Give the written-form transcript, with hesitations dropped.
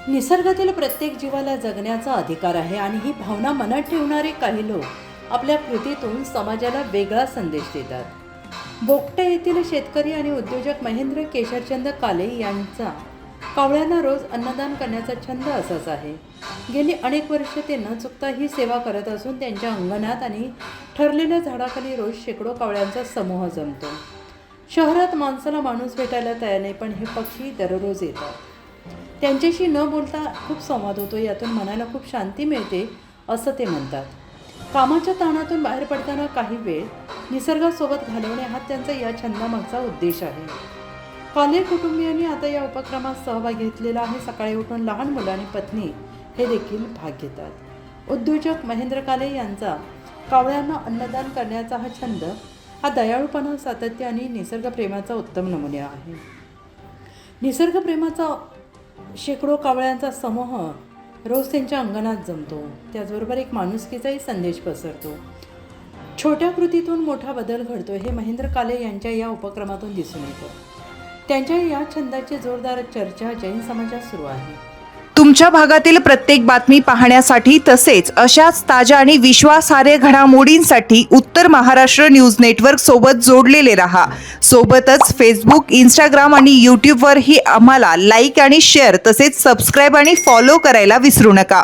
निसर्गातील प्रत्येक जीवाला जगण्याचा अधिकार आहे आणि ही भावना मनात ठेवणारे काही लोक आपल्या कृतीतून समाजाला वेगळा संदेश देतात। बोगटा येथील शेतकरी आणि उद्योजक महेंद्र केशरचंद काले यांचा कावळ्यांना रोज अन्नदान करण्याचा छंद असाच आहे। गेली अनेक वर्ष ते न चुकता ही सेवा करत असून त्यांच्या अंगणात आणि ठरलेल्या झाडाखाली रोज शेकडो कावळ्यांचा समूह जमतो। शहरात माणसाला माणूस भेटायला तयार नाही, पण हे पक्षी दररोज येतात। त्यांच्याशी न बोलता खूप संवाद होतो, यातून मनाला खूप शांती मिळते असं ते म्हणतात। कामाच्या ताणातून बाहेर पडताना काही वेळ निसर्गासोबत घालवणे हा त्यांचा या छंदामागचा उद्देश आहे। काले कुटुंबियांनी आता या उपक्रमात सहभाग घेतलेला आहे। सकाळी उठून लहान मुलं आणि पत्नी हे देखील भाग घेतात। उद्योजक महेंद्र काले यांचा कावळ्यांना अन्नदान करण्याचा हा छंद हा दयाळूपणा, सातत्य आणि निसर्गप्रेमाचा उत्तम नमुना आहे। निसर्गप्रेमाचा शेकडो कावळ्यांचा समूह रोज त्यांच्या अंगणात जमतो, त्याचबरोबर एक माणुसकीचाही संदेश पसरतो। छोट्या कृतीतून मोठा बदल घडतो हे महेंद्र काले यांच्या या उपक्रमातून दिसून येतं। त्यांच्या या छंदाची जोरदार चर्चा जैन समाजात सुरू आहे। तुमच्या भागातील प्रत्येक बातमी पाहण्यासाठी तसेच अशाच ताज्या आणि विश्वासार्ह घडामोडींसाठी उत्तर महाराष्ट्र न्यूज नेटवर्क सोबत जोडलेले रहा। सोबतच फेसबुक, इंस्टाग्राम आणि यूट्यूबवरही आम्हाला लाईक आणि शेअर तसेच सबस्क्राईब आणि फॉलो करायला विसरू नका।